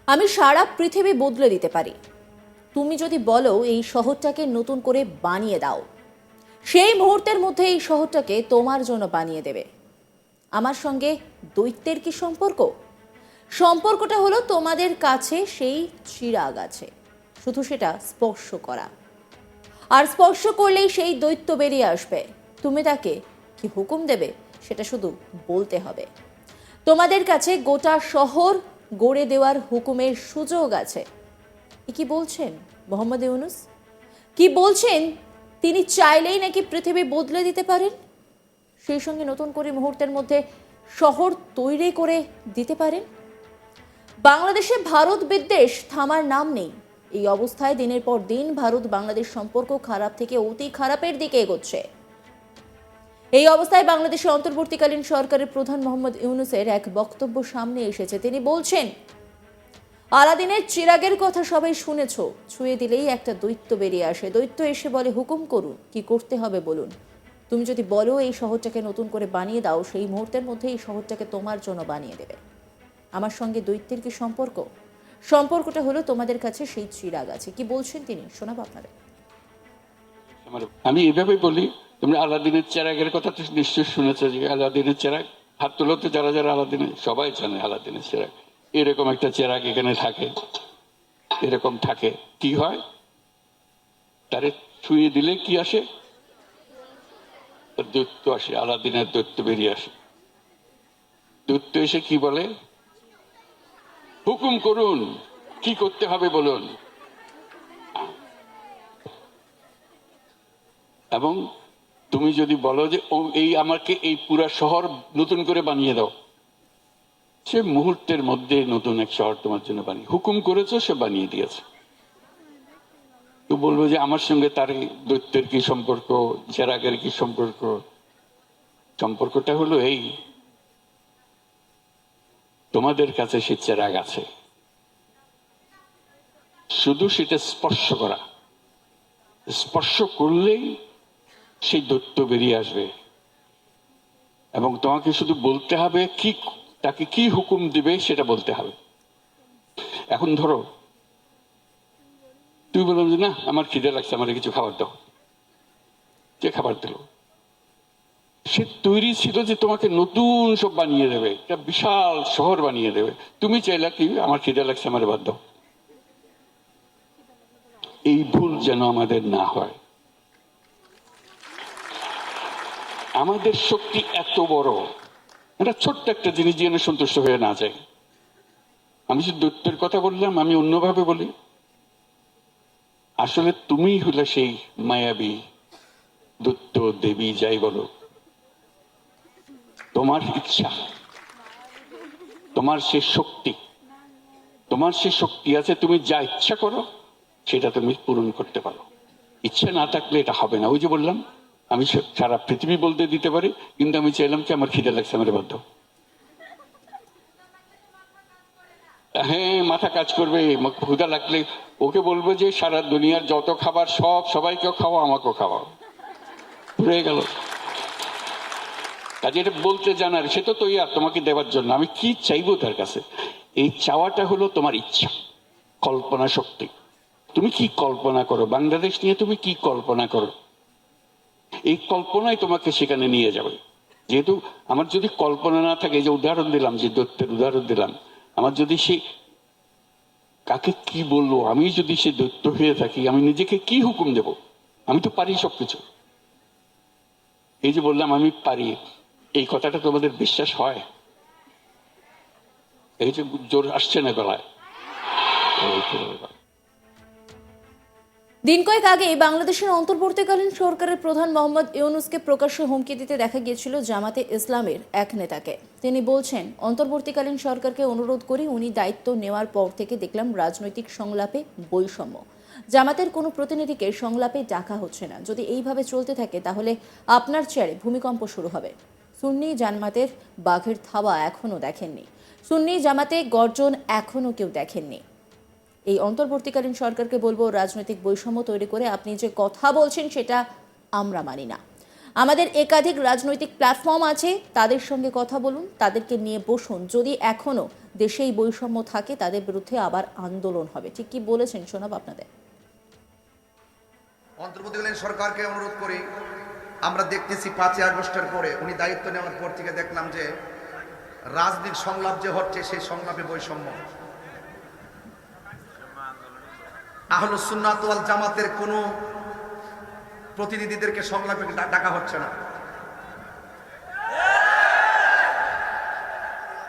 আমি সারা পৃথিবী বদলে দিতে পারি। তুমি যদি বলো এই শহরটাকে নতুন করে বানিয়ে দাও, সেই মুহূর্তের মধ্যে এই শহরটাকে তোমার জন্য বানিয়ে দেবে। আমার সঙ্গে দৈত্যের কি সম্পর্ক? সম্পর্কটা হলো তোমাদের কাছে সেই চিরাগ আছে, শুধু সেটা স্পর্শ করা। আর স্পর্শ করলেই সেই দৈত্য বেরিয়ে আসবে। তুমি তাকে কি হুকুম দেবে সেটা শুধু বলতে হবে। তোমাদের কাছে গোটা শহর গড়ে দেওয়ার হুকুমের সুযোগ আছে। কি বলছেন মোহাম্মদ ইউনুস? কি বলছেন? তিনি চাইলেই নাকি পৃথিবী বদলে দিতে পারেন, সেই সঙ্গে নতুন করে মুহূর্তের মধ্যে শহর তৈরি করে দিতে পারেন। বাংলাদেশে ভারত বিদ্বেষ থামার নাম নেই। এই অবস্থায় দিনের পর দিন ভারত বাংলাদেশ সম্পর্ক খারাপ থেকে অতি খারাপের দিকে এগোচ্ছে। এই অবস্থায় বাংলাদেশে অন্তর্বর্তীকালীন সরকারের প্রধান মোহাম্মদ ইউনুসের এক বক্তব্য সামনে এসেছে। তিনি বলছেন, আলাদিনের চিরাগের কথা সবাই শুনেছ, ছুঁয়ে দিলেই একটা দৈত্য বেরিয়ে আসে। দৈত্য এসে বলে, হুকুম করুন, কি করতে হবে বলুন। তুমি যদি বলো এই শহরটাকে নতুন করে বানিয়ে দাও, সেই মুহূর্তের মধ্যে এই শহরটাকে তোমার জন্য বানিয়ে দেবে। আমার সঙ্গে দৈত্যের কি সম্পর্ক? সম্পর্কটা হলো তোমাদের কাছে সেই চিরাগ আছে। কি বলছেন তিনি, শোনাবো আপনাদের। আমি এভাবে বলি, তোমরা আলাদিনের চেরাগের কথা তো নিশ্চয় শুনেছো, যে আলাদিনের চেরাগ, হাত তোলো তো যারা যারা আলাদিনের, সবাই জানে আলাদিনের চেরাগ। এরকম একটা চেরাগ এখানে থাকে, এরকম থাকে। কি হয়, তারে ছুঁয়ে দিলে কি আসে? দৈত্য আসে, আলাদিনের দৈত্য বেরিয়ে আসে। দৈত্য এসে কি বলে? হুকুম করুন, কি করতে হবে বলুন। এবং তুমি যদি বলো যে ও এই আমাকে এই পুরা শহর নতুন করে বানিয়ে দাও, সে মুহূর্তের মধ্যে নতুন এক শহর তোমার জন্য বানিয়ে, হুকুম করেছো, সে বানিয়ে দিয়েছে। তো বলবো যে আমার সঙ্গে তার দৈত্যের কি সম্পর্ক, চেরাগের কি সম্পর্ক? সম্পর্কটা হলো এই, তোমাদের কাছে সে চেরাগ আছে, শুধু সেটা স্পর্শ করা। স্পর্শ করলেই সেই দৈত্য বেরিয়ে আসবে, এবং তোমাকে শুধু বলতে হবে কি, তাকে কি হুকুম দিবে সেটা বলতে হবে। এখন ধরো তুই বললাম যে না আমার খিদে লাগছে, আমার কিছু খাবার দাও, যে খাবার দিল। সে তৈরি ছিল যে তোমাকে নতুন সব বানিয়ে দেবে, একটা বিশাল শহর বানিয়ে দেবে। তুমি চাইলা কি, আমার খিদে লাগছে, আমার বাদ দাও। এই ভুল যেন আমাদের না হয়। আমাদের শক্তি এত বড়, এটা ছোট্ট একটা জিনিস যেন সন্তুষ্ট হয়ে না যায়। আমি যে দৈত্যের কথা বললাম, আমি অন্যভাবে বলি, আসলে তুমি হলে সেই মায়াবী দৈত্য, দেবী, যাই বলো। তোমার ইচ্ছা, তোমার সে শক্তি, তোমার সে শক্তি আছে, তুমি যা ইচ্ছা করো সেটা তুমি পূরণ করতে পারো। ইচ্ছা না থাকলে এটা হবে না। ওই যে বললাম, আমি সারা পৃথিবী বলতে দিতে পারি, কিন্তু আমি চাইলাম কি আমার খিদে লাগছে, আমার বাধ্য। হ্যাঁ, মাথা কাজ করবে, ক্ষুধা লাগলে ওকে বলবো যে সারা দুনিয়ার যত খাবার সব সবাইকেও খাওয়া, আমাকেও খাওয়াও, হয়ে গেল। কাজে এটা বলতে জানার, সে তো তৈরি তোমাকে দেওয়ার জন্য। আমি কি চাইবো তার কাছে? এই চাওয়াটা হলো তোমার ইচ্ছা, কল্পনা শক্তি। তুমি কি কল্পনা করো, বাংলাদেশ নিয়ে তুমি কি কল্পনা করো, এই কল্পনাই তোমাকে সেখানে নিয়ে যাবে। যেহেতু আমার যদি কল্পনা না থাকে, যে উদাহরণ দিলাম, যে দৈত্যের উদাহরণ দিলাম, আমার যদি সে কাকে কি বলবো, আমি যদি সে দৈত্য হয়ে থাকি, আমি নিজেকে কি হুকুম দেব? আমি তো পারি সবকিছু। এই যে বললাম আমি পারি, এই কথাটা তোমাদের বিশ্বাস হয়? এই যে জোর আসছে না গলায়। দিন কয়েক আগে বাংলাদেশের অন্তর্বর্তীকালীন সরকারের প্রধান মোহাম্মদ ইউনুসকে প্রকাশ্যে হুমকি দিতে দেখা গিয়েছিল জামাতে ইসলামের এক নেতাকে। তিনি বলছেন, অন্তর্বর্তীকালীন সরকারকে অনুরোধ করি, উনি দায়িত্ব নেওয়ার পর থেকে দেখলাম রাজনৈতিক সংলাপে বৈষম্য। জামাতের কোনো প্রতিনিধিকে সংলাপে ডাকা হচ্ছে না। যদি এইভাবে চলতে থাকে তাহলে আপনার চেয়ারে ভূমিকম্প শুরু হবে। সুন্নি জামাতের বাঘের থাবা এখনো দেখেননি, সুন্নি জামাতে গর্জন এখনো কেউ দেখেননি। এই অন্তর্বর্তীকালীন সরকারকে বলবো, রাজনৈতিক বৈষম্য তৈরি করে আপনি যে কথা বলছেন সেটা আমরা মানি না। আমাদের একাধিক রাজনৈতিক প্ল্যাটফর্ম আছে, তাদের সঙ্গে কথা বলুন, তাদেরকে নিয়ে বসুন। যদি এখনো দেশে এই বৈষম্য থাকে তাদের বিরুদ্ধে আবার আন্দোলন হবে। ঠিক কি বলেছেন, শোনাব আপনাদের। অন্তর্বর্তীকালীন সরকারকে অনুরোধ করি, আমরা দেখতেছি 5ই আগস্টের পরে উনি দায়িত্ব নেওয়ার পর থেকে দেখলাম যে রাজনীতির সংলাপ যে হচ্ছে সেই সংলাপে বৈষম্য। আহলুস সুন্নাত ওয়াল জামাতের কোনো প্রতিনিধিদেরকে সংলাপে ডাকা হচ্ছে না।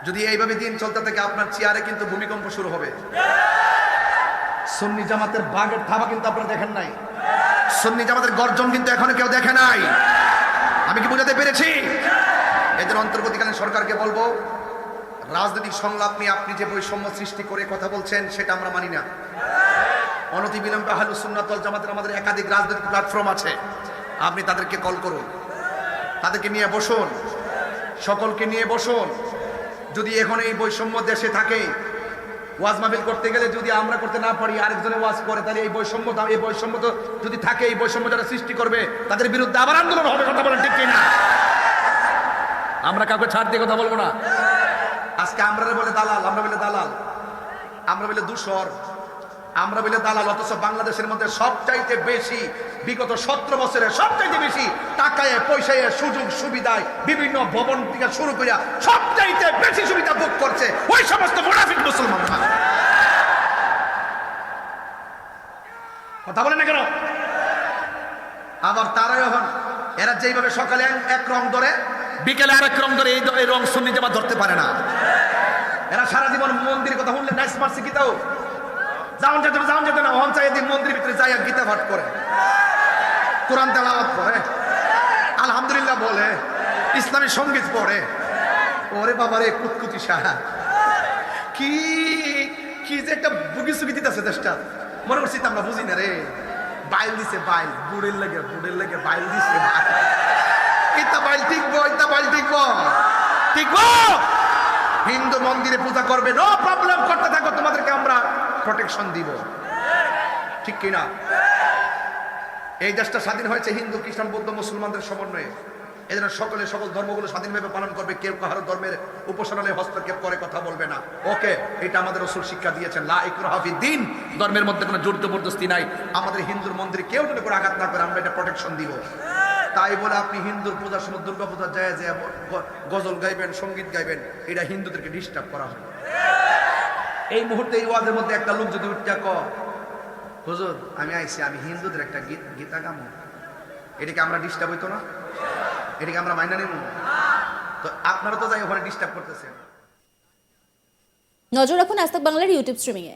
যদি এইভাবে দিন চলতে থাকে আপনার চেয়ারে কিন্তু ভূমিকম্প শুরু হবে। সুন্নি জামাতের বাগের থাবা কিন্তু আপনারা দেখেন নাই, সুন্নি জামাতের গর্জন কিন্তু এখনো কেউ দেখে নাই। আমি কি বুঝাতে পেরেছি? এদের অন্তর্বর্তীকালীন সরকারকে বলবো, রাজনৈতিক সংলাপ নিয়ে আপনি যে বৈষম্য সৃষ্টি করে কথা বলছেন সেটা আমরা মানি না। অনতিবিলম্বে আহলুস সুন্নাত ওয়াল জামাতের আমাদের একাধিক রাজনৈতিক প্ল্যাটফর্ম আছে, আপনি তাদেরকে কল করুন, তাদেরকে নিয়ে বসুন, সকলকে নিয়ে বসুন। যদি এখন এই বৈষম্য দেশে থাকে, ওয়াজ মাহফিল করতে গেলে যদি আমরা করতে না পারি, আরেকজনে ওয়াজ করে, তাহলে এই বৈষম্য তো যদি থাকে, এই বৈষম্য যারা সৃষ্টি করবে তাদের বিরুদ্ধে আবার আন্দোলন হবে। কথা বলেন ঠিক কিনা? আমরা কাউকে ছাড় দিয়ে কথা বলবো না। আজকে আমরা বলে দালাল, আমরা বলে দালাল, আমরা বলে দূষর, আমরা বলে দালাল, অথচ বাংলাদেশের মধ্যে সবচাইতে বেশি বিগত 17 বছরে সবচাইতে বেশি টাকায় পয়সায় সুযোগ সুবিধায় বিভিন্ন ভবন থেকে শুরু করে সবচাইতে বেশি সুবিধা ভোগ করছে ওই সমস্ত মুনাফিক মুসলমানরা। কথা বলে না কেন? আবার তারাই এখন এরা যেইভাবে সকালে এক রং ধরে, বিকেলে আরেক রং ধরে, এই রং সুন্নি জামাত ধরতে পারে না। এরা সারা জীবন মন্দিরের কথা শুনলে নাইস মারছে গীতাও যাওন যেত না, ওহন চাই দিন মন্দিরের ভিতরে যাইয়া গীতা পাঠ করে, কোরআন তেলাওয়াত করে, আলহামদুলিল্লাহ বলে, ইসলামী সঙ্গীত পড়ে। ওরে বাবারে কুতকুতি সাহা, কি কি যে একটা বুগি সুগি দিতেছে দেশটা, মনে করছি আমরা বুঝি না রে। বাইল দিছে, বাইল বুড়ের লাগে বাইল দিছে, ইতা বাইল টিকবো, ইতা বাইল টিকবো, টিকবো। হিন্দু মন্দিরে পূজা করবে, নো প্রবলেম, করতে থাকো, তোমাদেরকে আমরা প্রোটেকশন দিব। ঠিক কিনা? এই দেশটা স্বাধীন হয়েছে হিন্দু খ্রিস্টান বৌদ্ধ মুসলমানদের সমন্বয়ে। এজন্য সকল ধর্মগুলো স্বাধীনভাবে পালন করবে, কেউ কারো ধর্মের উপাসনালয়ে হস্তক্ষেপ করে কথা বলবে না। ওকে, এটা আমাদের রাসূল শিক্ষা দিয়েছেন, লা ইকরাহা ফিদ্দীন, ধর্মের মধ্যে কোনো জোর জবরদস্তি নাই। আমাদের হিন্দুর মন্দিরে কেউ যদি করে আঘাত না করে, আমরা এটা প্রোটেকশন দিব। তাই বলে আপনি হিন্দুর পূজার সময় দুর্গা পূজা যায় গজল গাইবেন, সঙ্গীত গাইবেন, এটা হিন্দুদেরকে ডিস্টার্ব করা হয়। এই মুহূর্তে এই ওয়াজের মধ্যে একটা লোক যদি উঠতে কয়, হুজুর আমি আইছি, আমি হিন্দুদের একটা গীতা গামো, এটাকে আমরা ডিস্টার্ব হইতো না? এটাকে আমরা মাইনা নিব? তো আপনারা তো যাই ওখানে ডিস্টার্ব করতেছেন। নজর রাখুন আজ তাক বাংলার ইউটিউব স্ট্রিমিংয়ে।